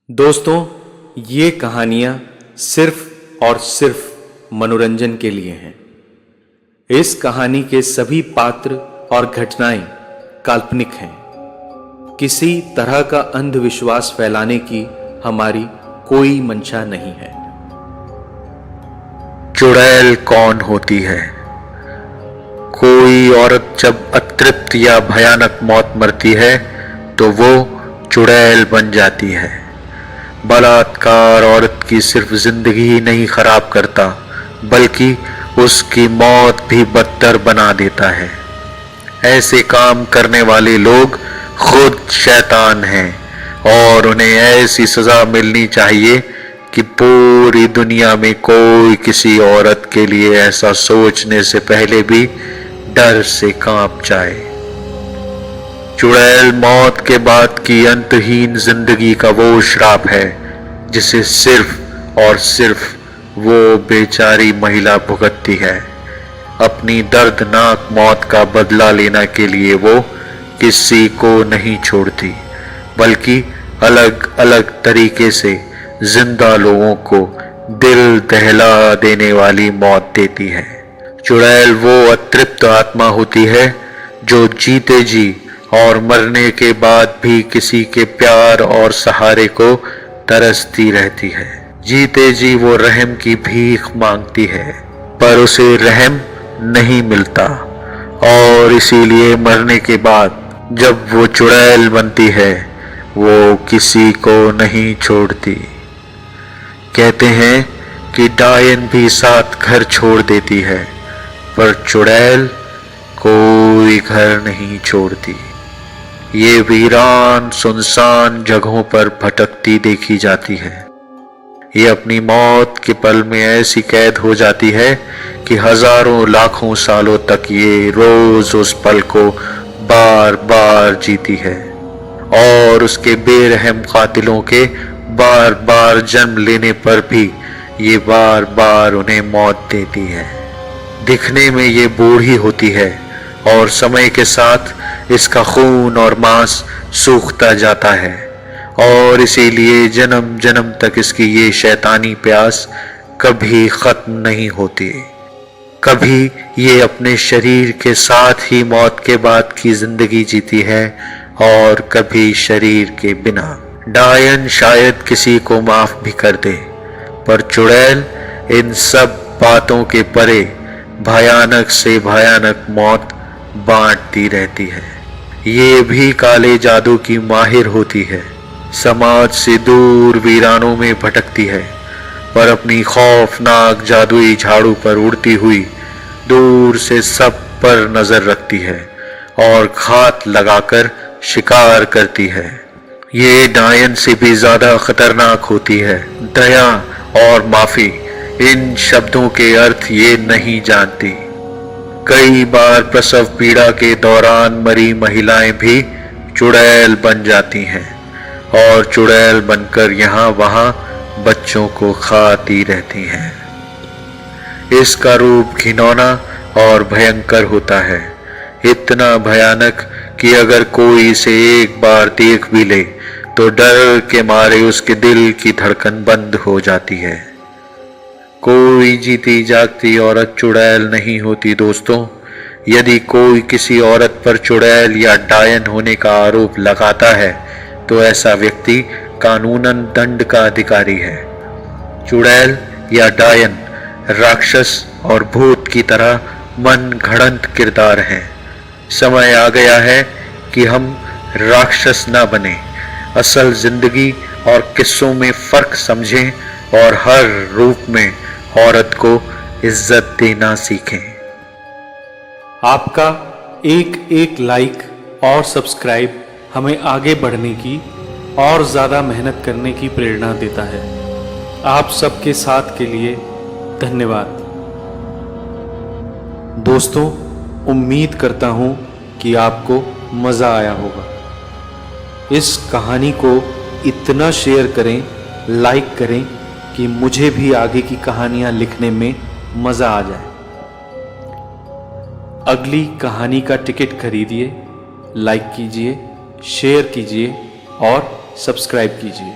दोस्तों, ये कहानियां सिर्फ और सिर्फ मनोरंजन के लिए हैं। इस कहानी के सभी पात्र और घटनाएं काल्पनिक हैं। किसी तरह का अंधविश्वास फैलाने की हमारी कोई मंशा नहीं है। चुड़ैल कौन होती है? कोई औरत जब अतृप्त या भयानक मौत मरती है तो वो चुड़ैल बन जाती है। बलात्कार औरत की सिर्फ जिंदगी ही नहीं खराब करता, बल्कि उसकी मौत भी बदतर बना देता है। ऐसे काम करने वाले लोग खुद शैतान हैं और उन्हें ऐसी सजा मिलनी चाहिए कि पूरी दुनिया में कोई किसी औरत के लिए ऐसा सोचने से पहले भी डर से कांप जाए। चुड़ैल मौत के बाद की अंतहीन जिंदगी का वो श्राप है जिसे सिर्फ और सिर्फ वो बेचारी महिला भुगतती है। अपनी दर्दनाक मौत का बदला लेने के लिए वो किसी को नहीं छोड़ती, बल्कि अलग अलग तरीके से जिंदा लोगों को दिल दहला देने वाली मौत देती है। चुड़ैल वो अतृप्त आत्मा होती है जो जीते जी और मरने के बाद भी किसी के प्यार और सहारे को तरसती रहती है। जीते जी वो रहम की भीख मांगती है, पर उसे रहम नहीं मिलता और इसीलिए मरने के बाद जब वो चुड़ैल बनती है वो किसी को नहीं छोड़ती। कहते हैं कि डायन भी साथ घर छोड़ देती है, पर चुड़ैल कोई घर नहीं छोड़ती। ये वीरान सुनसान जगहों पर भटकती देखी जाती है। ये अपनी मौत के पल में ऐसी कैद हो जाती है कि हजारों लाखों सालों तक ये रोज उस पल को बार बार जीती है और उसके बेरहम कातिलों के बार बार जन्म लेने पर भी ये बार बार उन्हें मौत देती है। दिखने में ये बूढ़ी होती है और समय के साथ इसका खून और मांस सूखता जाता है और इसीलिए जन्म जन्म तक इसकी ये शैतानी प्यास कभी खत्म नहीं होती। कभी ये अपने शरीर के साथ ही मौत के बाद की जिंदगी जीती है और कभी शरीर के बिना। डायन शायद किसी को माफ भी कर दे, पर चुड़ैल इन सब बातों के परे भयानक से भयानक मौत बांटती रहती है। ये भी काले जादू की माहिर होती है। समाज से दूर वीरानों में भटकती है, पर अपनी खौफनाक जादुई झाड़ू पर उड़ती हुई दूर से सब पर नजर रखती है और घात लगाकर शिकार करती है। ये डायन से भी ज्यादा खतरनाक होती है। दया और माफी, इन शब्दों के अर्थ ये नहीं जानती। कई बार प्रसव पीड़ा के दौरान मरी महिलाएं भी चुड़ैल बन जाती हैं और चुड़ैल बनकर यहाँ वहाँ बच्चों को खाती रहती हैं। इसका रूप घिनौना और भयंकर होता है, इतना भयानक कि अगर कोई इसे एक बार देख भी ले तो डर के मारे उसके दिल की धड़कन बंद हो जाती है। कोई जीती जागती औरत चुड़ैल नहीं होती दोस्तों। यदि कोई किसी औरत पर चुड़ैल या डायन होने का आरोप लगाता है तो ऐसा व्यक्ति कानूनन दंड का अधिकारी है। चुड़ैल या डायन राक्षस और भूत की तरह मन घड़ंत किरदार हैं। समय आ गया है कि हम राक्षस न बने, असल जिंदगी और किस्सों में फर्क समझें और हर रूप में औरत को इज्जत देना सीखें। आपका एक एक लाइक और सब्सक्राइब हमें आगे बढ़ने की और ज़्यादा मेहनत करने की प्रेरणा देता है। आप सबके साथ के लिए धन्यवाद। दोस्तों, उम्मीद करता हूँ कि आपको मज़ा आया होगा। इस कहानी को इतना शेयर करें, लाइक करें कि मुझे भी आगे की कहानियां लिखने में मजा आ जाए। अगली कहानी का टिकट खरीदिए, लाइक कीजिए, शेयर कीजिए और सब्सक्राइब कीजिए।